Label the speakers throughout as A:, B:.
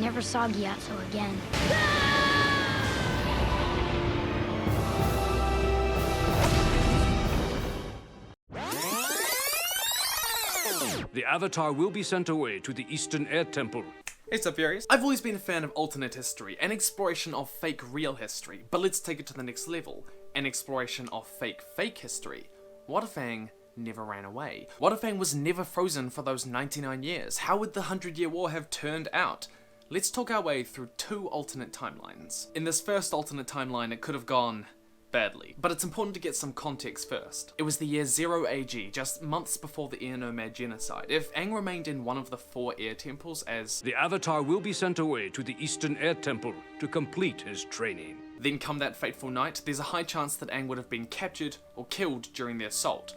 A: never saw Gyatso again.
B: The Avatar will be sent away to the Eastern Air Temple.
C: Hey Stuff Furious. I've always been a fan of alternate history, and exploration of fake real history, but let's take it to the next level, an exploration of fake history. What if Aang never ran away? What if Aang was never frozen for those 99 years? How would the 100-Year War have turned out? Let's talk our way through two alternate timelines. In this first alternate timeline, it could have gone badly, but it's important to get some context first. It was the year 0 AG, just months before the Air Nomad genocide. If Aang remained in one of the 4 air temples as
B: The Avatar will be sent away to the Eastern Air Temple to complete his training.
C: Then come that fateful night, there's a high chance that Aang would have been captured or killed during the assault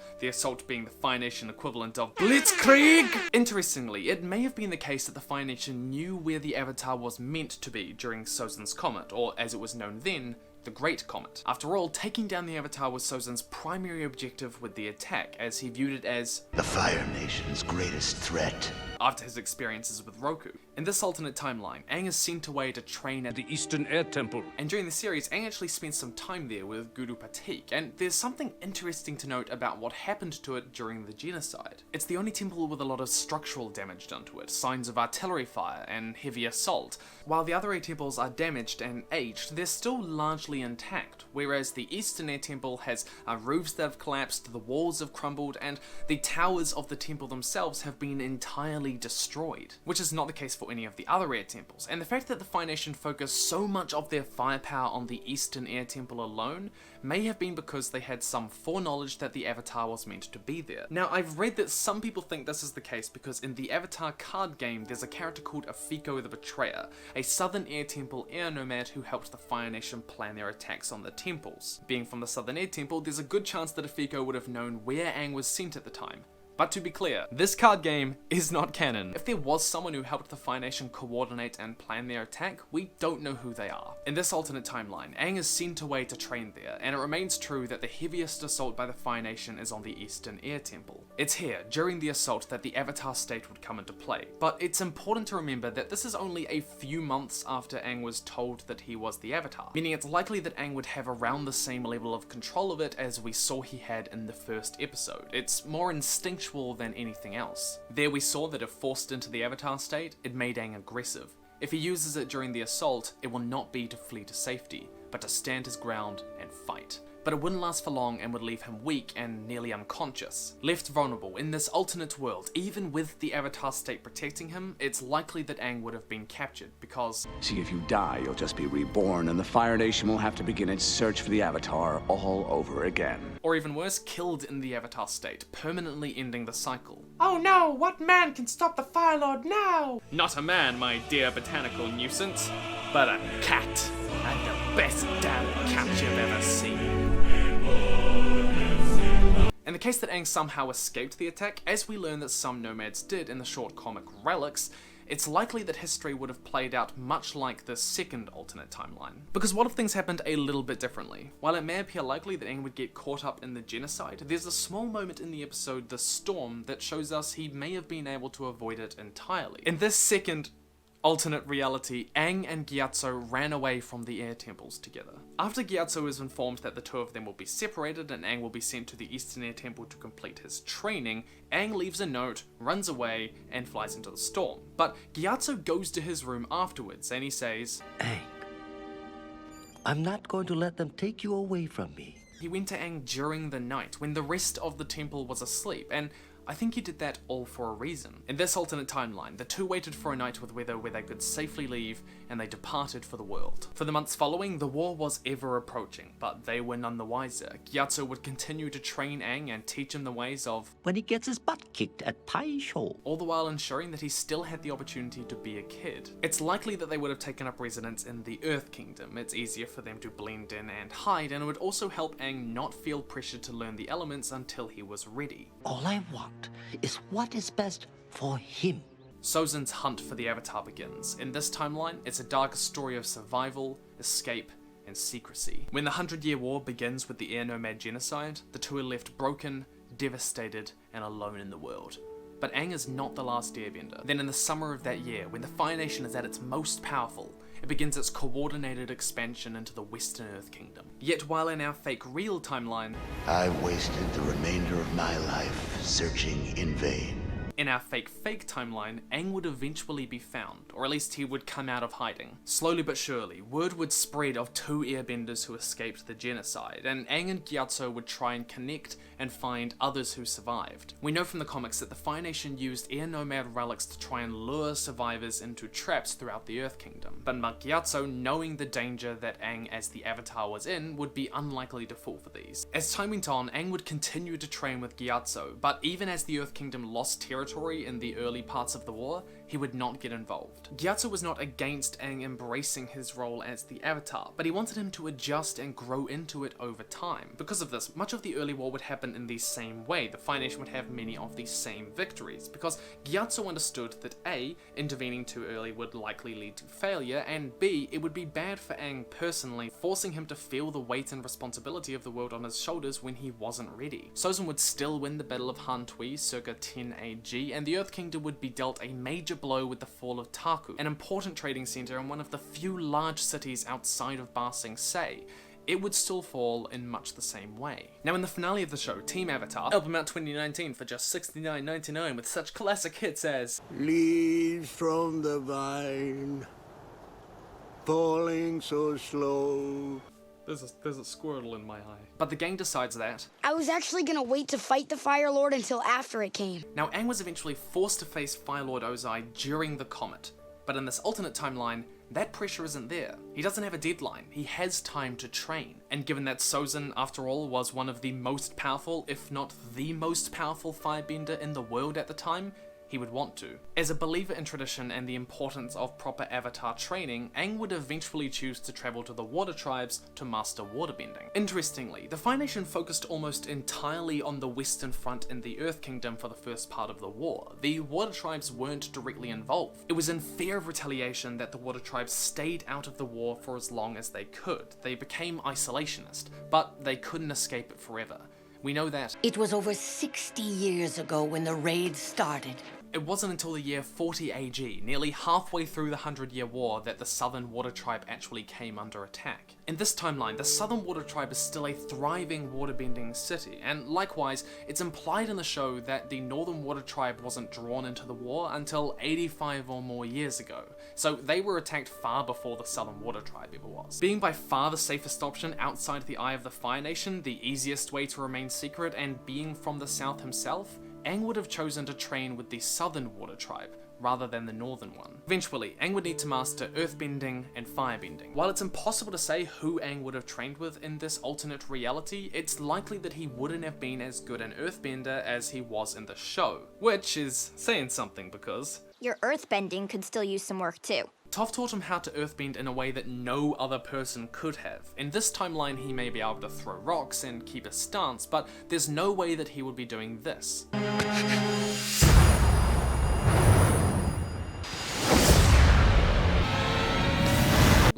C: being the Fire Nation equivalent of Blitzkrieg! Interestingly, it may have been the case that the Fire Nation knew where the Avatar was meant to be during Sozin's Comet, or as it was known then, the Great Comet. After all, taking down the Avatar was Sozin's primary objective with the attack, as he viewed it as
D: the Fire Nation's greatest threat.
C: After his experiences with Roku. In this alternate timeline, Aang is sent away to train at
B: The Eastern Air Temple.
C: And during the series, Aang actually spent some time there with Guru Patik, and there's something interesting to note about what happened to it during the genocide. It's the only temple with a lot of structural damage done to it, signs of artillery fire and heavy assault. While the other 8 temples are damaged and aged, they're still largely intact, whereas the Eastern Air Temple has roofs that have collapsed, the walls have crumbled, and the towers of the temple themselves have been entirely destroyed, which is not the case for any of the other air temples. And the fact that the Fire Nation focused so much of their firepower on the Eastern Air Temple alone may have been because they had some foreknowledge that the Avatar was meant to be there. Now, I've read that some people think this is the case because in the Avatar card game, there's a character called Afiko the Betrayer, a Southern Air Temple air nomad who helped the Fire Nation plan their attacks on the temples. Being from the Southern Air Temple, there's a good chance that Afiko would have known where Aang was sent at the time. But to be clear, this card game is not canon. If there was someone who helped the Fire Nation coordinate and plan their attack, we don't know who they are. In this alternate timeline, Aang is sent away to train there, and it remains true that the heaviest assault by the Fire Nation is on the Eastern Air Temple. It's here, during the assault, that the Avatar state would come into play. But it's important to remember that this is only a few months after Aang was told that he was the Avatar, meaning it's likely that Aang would have around the same level of control of it as we saw he had in the first episode. It's more instinctual than anything else. There we saw that if forced into the Avatar state, it made Aang aggressive. If he uses it during the assault, it will not be to flee to safety, but to stand his ground and fight. But it wouldn't last for long and would leave him weak and nearly unconscious. Left vulnerable in this alternate world, even with the Avatar state protecting him, it's likely that Aang would have been captured because
E: See, if you die, you'll just be reborn, and the Fire Nation will have to begin its search for the Avatar all over again.
C: or even worse, killed in the Avatar state, permanently ending the cycle.
F: Oh no, what man can stop the Fire Lord now?
C: Not a man, my dear botanical nuisance, but a cat, and the best damn cat you've ever seen. In the case that Aang somehow escaped the attack, as we learn that some nomads did in the short comic Relics, it's likely that history would have played out much like the second alternate timeline. Because what if things happened a little bit differently? While it may appear likely that Aang would get caught up in the genocide, there's a small moment in the episode The Storm that shows us he may have been able to avoid it entirely. In this second alternate reality, Aang and Gyatso ran away from the air temples together. After Gyatso is informed that the two of them will be separated and Aang will be sent to the Eastern Air Temple to complete his training, Aang leaves a note, runs away, and flies into the storm. But Gyatso goes to his room afterwards and he says,
G: Aang, I'm not going to let them take you away from me.
C: He went to Aang during the night when the rest of the temple was asleep, and I think he did that all for a reason. In this alternate timeline, the two waited for a night with weather where they could safely leave, and they departed for the world. For the months following, the war was ever approaching, but they were none the wiser. Gyatso would continue to train Aang and teach him the ways of
G: When he gets his butt kicked at Pai Sho.
C: all the while ensuring that he still had the opportunity to be a kid. It's likely that they would have taken up residence in the Earth Kingdom. It's easier for them to blend in and hide, and it would also help Aang not feel pressured to learn the elements until he was ready.
G: All I want is what is best for him.
C: Sozin's hunt for the Avatar begins. In this timeline, it's a darker story of survival, escape, and secrecy. When the 100-Year War begins with the Air Nomad genocide, the two are left broken, devastated, and alone in the world. But Aang is not the last airbender. Then in the summer of that year, when the Fire Nation is at its most powerful, it begins its coordinated expansion into the Western Earth Kingdom. Yet while in our fake real timeline,
D: I wasted the remainder of my life searching in vain.
C: in our fake timeline, Aang would eventually be found, or at least he would come out of hiding. Slowly but surely, word would spread of 2 airbenders who escaped the genocide, and Aang and Gyatso would try and connect and find others who survived. We know from the comics that the Fire Nation used air nomad relics to try and lure survivors into traps throughout the Earth Kingdom, but Gyatso, knowing the danger that Aang as the Avatar was in, would be unlikely to fall for these. As time went on, Aang would continue to train with Gyatso, but even as the Earth Kingdom lost territory in the early parts of the war, he would not get involved. Gyatso was not against Aang embracing his role as the Avatar, but he wanted him to adjust and grow into it over time. Because of this, much of the early war would happen in the same way. The Fire Nation would have many of the same victories, because Gyatso understood that A, intervening too early would likely lead to failure, and B, it would be bad for Aang personally, forcing him to feel the weight and responsibility of the world on his shoulders when he wasn't ready. Sozin would still win the Battle of Han Tui circa 10 AG, and the Earth Kingdom would be dealt a major blow with the fall of Taku, an important trading center and one of the few large cities outside of Ba Sing Se. It would still fall in much the same way. Now in the finale of the show, Team Avatar, album out 2019 for just $69.99 with such classic hits as
A: Leaves from the vine, falling so slow.
C: There's a squirtle in my eye. But the gang decides that
H: I was actually gonna wait to fight the Fire Lord until after it came.
C: Now Aang was eventually forced to face Fire Lord Ozai during the comet, but in this alternate timeline, that pressure isn't there. He doesn't have a deadline, he has time to train. And given that Sozin, after all, was one of the most powerful, if not the most powerful firebender in the world at the time, he would want to. As a believer in tradition and the importance of proper Avatar training, Aang would eventually choose to travel to the water tribes to master waterbending. Interestingly, the Fire Nation focused almost entirely on the Western Front in the Earth Kingdom for the first part of the war. The water tribes weren't directly involved. It was in fear of retaliation that the water tribes stayed out of the war for as long as they could. They became isolationist, but they couldn't escape it forever. We know that
I: It was over 60 years ago when the raid started.
C: it wasn't until the year 40 AG, nearly halfway through the 100-Year War, that the Southern Water Tribe actually came under attack. In this timeline, the Southern Water Tribe is still a thriving waterbending city, and likewise, it's implied in the show that the Northern Water Tribe wasn't drawn into the war until 85 or more years ago, so they were attacked far before the Southern Water Tribe ever was. Being by far the safest option outside the eye of the Fire Nation, the easiest way to remain secret, and being from the South himself, Aang would have chosen to train with the Southern Water Tribe, rather than the Northern one. Eventually, Aang would need to master earthbending and firebending. While it's impossible to say who Aang would have trained with in this alternate reality, it's likely that he wouldn't have been as good an earthbender as he was in the show, which is saying something because
J: Your earthbending could still use some work too.
C: Toph taught him how to earthbend in a way that no other person could have. In this timeline, he may be able to throw rocks and keep a stance, but there's no way that he would be doing this.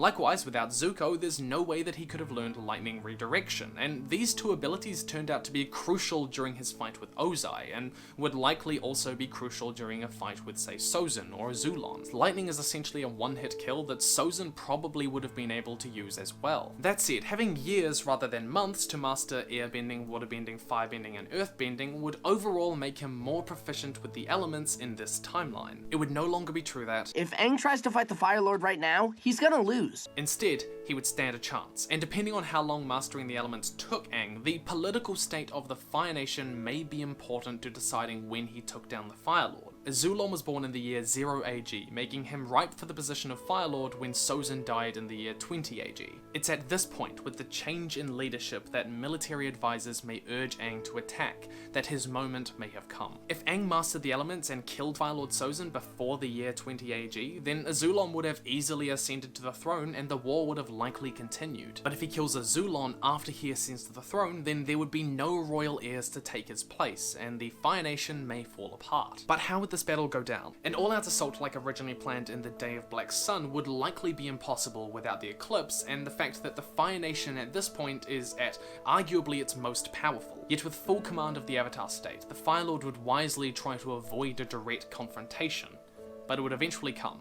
C: Likewise, without Zuko, there's no way that he could have learned lightning redirection, and these two abilities turned out to be crucial during his fight with Ozai, and would likely also be crucial during a fight with, say, Sozin or Zulon. Lightning is essentially a one-hit kill that Sozin probably would have been able to use as well. That said, having years rather than months to master airbending, waterbending, firebending, and earthbending would overall make him more proficient with the elements in this timeline. It would no longer be true that
F: If Aang tries to fight the Fire Lord right now, he's gonna lose.
C: Instead, he would stand a chance, and depending on how long mastering the elements took Aang, the political state of the Fire Nation may be important to deciding when he took down the Fire Lord. Zulon was born in the year 0 AG, making him ripe for the position of Fire Lord when Sozin died in the year 20 AG. It's at this point, with the change in leadership, that military advisors may urge Aang to attack, that his moment may have come. If Aang mastered the elements and killed Fire Lord Sozin before the year 20 AG, then Zulon would have easily ascended to the throne and the war would have likely continued. But if he kills Zulon after he ascends to the throne, then there would be no royal heirs to take his place, and the Fire Nation may fall apart. But how would this this battle go down. An all-out assault like originally planned in the Day of Black Sun would likely be impossible without the eclipse and the fact that the Fire Nation at this point is at arguably its most powerful. Yet with full command of the Avatar state, the Fire Lord would wisely try to avoid a direct confrontation, but it would eventually come,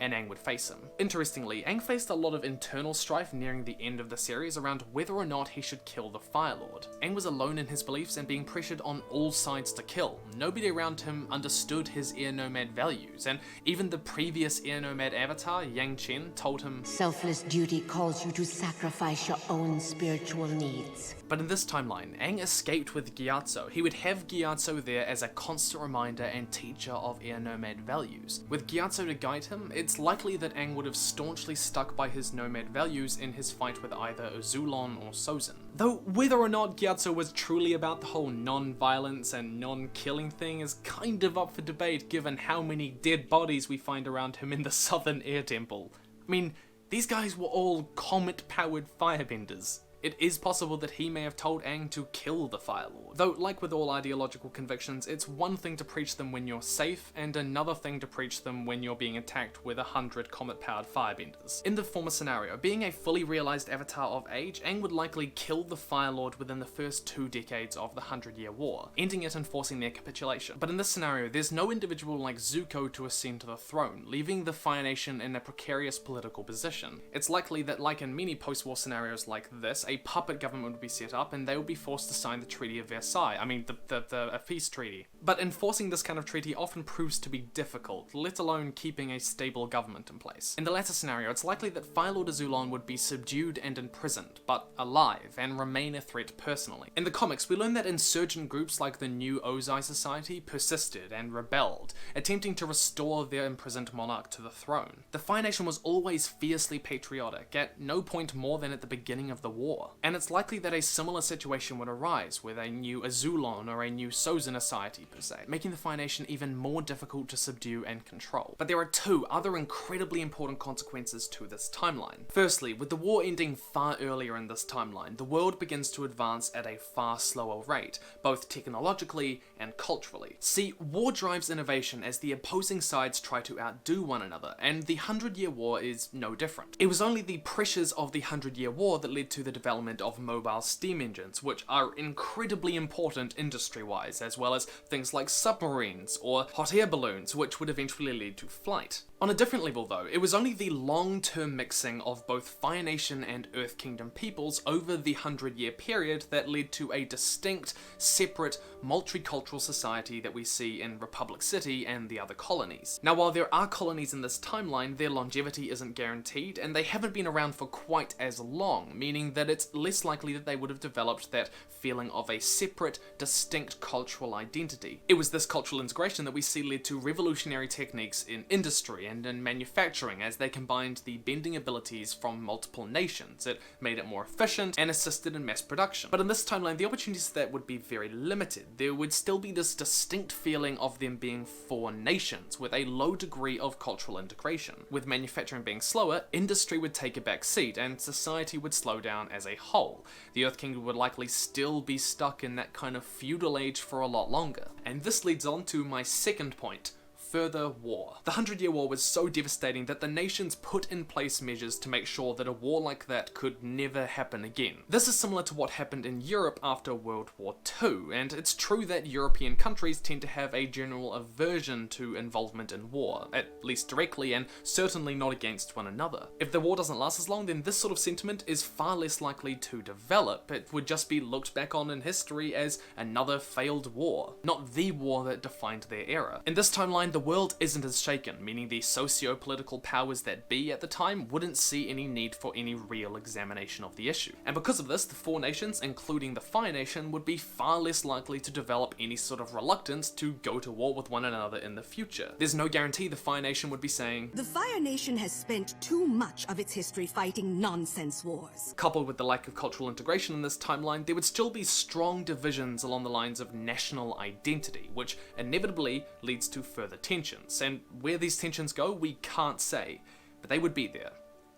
C: and Aang would face him. Interestingly, Aang faced a lot of internal strife nearing the end of the series around whether or not he should kill the Fire Lord. Aang was alone in his beliefs and being pressured on all sides to kill. Nobody around him understood his air nomad values, and even the previous air nomad avatar, Yang Chen, told him,
I: Selfless duty calls you to sacrifice your own spiritual needs.
C: But in this timeline, Aang escaped with Gyatso. He would have Gyatso there as a constant reminder and teacher of air nomad values. With Gyatso to guide him, it's likely that Aang would have staunchly stuck by his nomad values in his fight with either Azulon or Sozin. Though whether or not Gyatso was truly about the whole non-violence and non-killing thing is kind of up for debate given how many dead bodies we find around him in the Southern Air Temple. I mean, these guys were all comet-powered firebenders. It is possible that he may have told Aang to kill the Fire Lord. Though, like with all ideological convictions, it's one thing to preach them when you're safe, and another thing to preach them when you're being attacked with 100 comet-powered firebenders. In the former scenario, being a fully realized avatar of age, Aang would likely kill the Fire Lord within the first 2 decades of the 100-Year War, ending it and forcing their capitulation. But in this scenario, there's no individual like Zuko to ascend to the throne, leaving the Fire Nation in a precarious political position. It's likely that, like in many post-war scenarios like this, a puppet government would be set up and they would be forced to sign the Treaty of Versailles. I mean, the peace treaty. But enforcing this kind of treaty often proves to be difficult, let alone keeping a stable government in place. In the latter scenario, it's likely that Fire Lord Azulon would be subdued and imprisoned, but alive, and remain a threat personally. In the comics, we learn that insurgent groups like the New Ozai Society persisted and rebelled, attempting to restore their imprisoned monarch to the throne. The Fire Nation was always fiercely patriotic, at no point more than at the beginning of the war. And it's likely that a similar situation would arise with a new Azulon or a new Sozin Society per se, making the Fire Nation even more difficult to subdue and control. But there are 2 other incredibly important consequences to this timeline. Firstly, with the war ending far earlier in this timeline, the world begins to advance at a far slower rate, both technologically and culturally. See, war drives innovation as the opposing sides try to outdo one another, and the 100-Year War is no different. It was only the pressures of the 100-Year War that led to the development of mobile steam engines, which are incredibly important industry-wise, as well as things like submarines or hot air balloons, which would eventually lead to flight. On a different level though, it was only the long-term mixing of both Fire Nation and Earth Kingdom peoples over the 100-year period that led to a distinct, separate, multicultural society that we see in Republic City and the other colonies. Now, while there are colonies in this timeline, their longevity isn't guaranteed, and they haven't been around for quite as long, meaning that it's less likely that they would have developed that feeling of a separate, distinct cultural identity. It was this cultural integration that we see led to revolutionary techniques in industry and in manufacturing as they combined the bending abilities from multiple nations. It made it more efficient and assisted in mass production. But in this timeline, the opportunities for that would be very limited. There would still be this distinct feeling of them being 4 nations with a low degree of cultural integration. With manufacturing being slower, industry would take a back seat and society would slow down as a whole. The Earth Kingdom would likely still be stuck in that kind of feudal age for a lot longer. And this leads on to my second point: further war. The 100-Year War was so devastating that the nations put in place measures to make sure that a war like that could never happen again. This is similar to what happened in Europe after World War II, and it's true that European countries tend to have a general aversion to involvement in war, at least directly, and certainly not against one another. If the war doesn't last as long, then this sort of sentiment is far less likely to develop. It would just be looked back on in history as another failed war, not the war that defined their era. In this timeline, the world isn't as shaken, meaning the socio-political powers that be at the time wouldn't see any need for any real examination of the issue. And because of this, the 4 nations, including the Fire Nation, would be far less likely to develop any sort of reluctance to go to war with one another in the future. There's no guarantee the Fire Nation would be saying,
K: "The Fire Nation has spent too much of its history fighting nonsense wars."
C: Coupled with the lack of cultural integration in this timeline, there would still be strong divisions along the lines of national identity, which inevitably leads to further tensions, and where these tensions go, we can't say, but they would be there,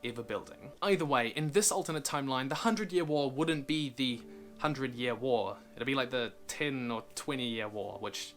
C: ever building. Either way, in this alternate timeline, the 100-Year War wouldn't be the 100-Year War. It'd be like the 10 or 20-Year War, which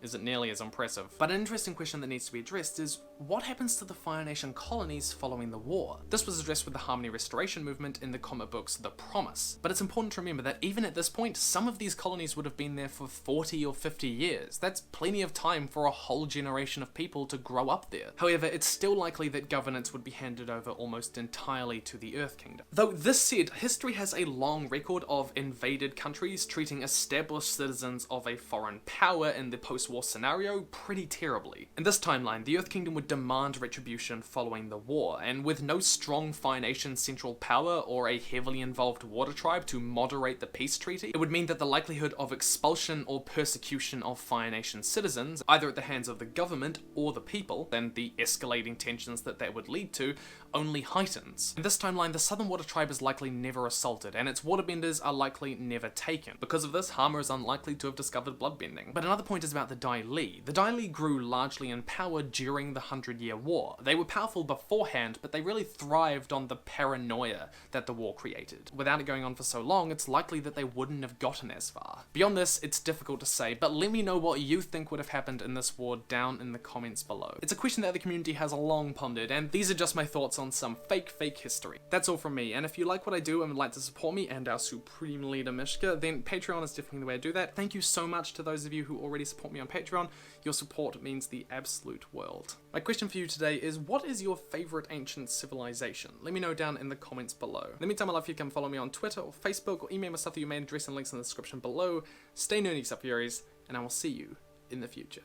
C: isn't nearly as impressive. But an interesting question that needs to be addressed is, what happens to the Fire Nation colonies following the war? This was addressed with the Harmony Restoration movement in the comic books The Promise. But it's important to remember that even at this point, some of these colonies would have been there for 40 or 50 years. That's plenty of time for a whole generation of people to grow up there. However, it's still likely that governance would be handed over almost entirely to the Earth Kingdom. Though this said, history has a long record of invaded countries treating established citizens of a foreign power in the post-war scenario pretty terribly. In this timeline, the Earth Kingdom would demand retribution following the war, and with no strong Fire Nation central power or a heavily involved water tribe to moderate the peace treaty, it would mean that the likelihood of expulsion or persecution of Fire Nation citizens, either at the hands of the government or the people, and the escalating tensions that would lead to, only heightens. In this timeline, the Southern Water Tribe is likely never assaulted, and its waterbenders are likely never taken. Because of this, Hama is unlikely to have discovered bloodbending. But another point is about the Dai Li. The Dai Li grew largely in power during the 100-Year War. They were powerful beforehand, but they really thrived on the paranoia that the war created. Without it going on for so long, it's likely that they wouldn't have gotten as far. Beyond this, it's difficult to say, but let me know what you think would have happened in this war down in the comments below. It's a question that the community has long pondered, and these are just my thoughts on some fake history. That's all from me, and if you like what I do and would like to support me and our supreme leader Mishka, then Patreon is definitely the way to do that. Thank you so much to those of you who already support me on Patreon. Your support means the absolute world. My question for you today is, what is your favorite ancient civilization? Let me know down in the comments below. In the meantime, I'd love for you to come follow me on Twitter or Facebook, or email me stuff that you may address and links in the description below. Stay nerdy, TwotheFuries, and I will see you in the future.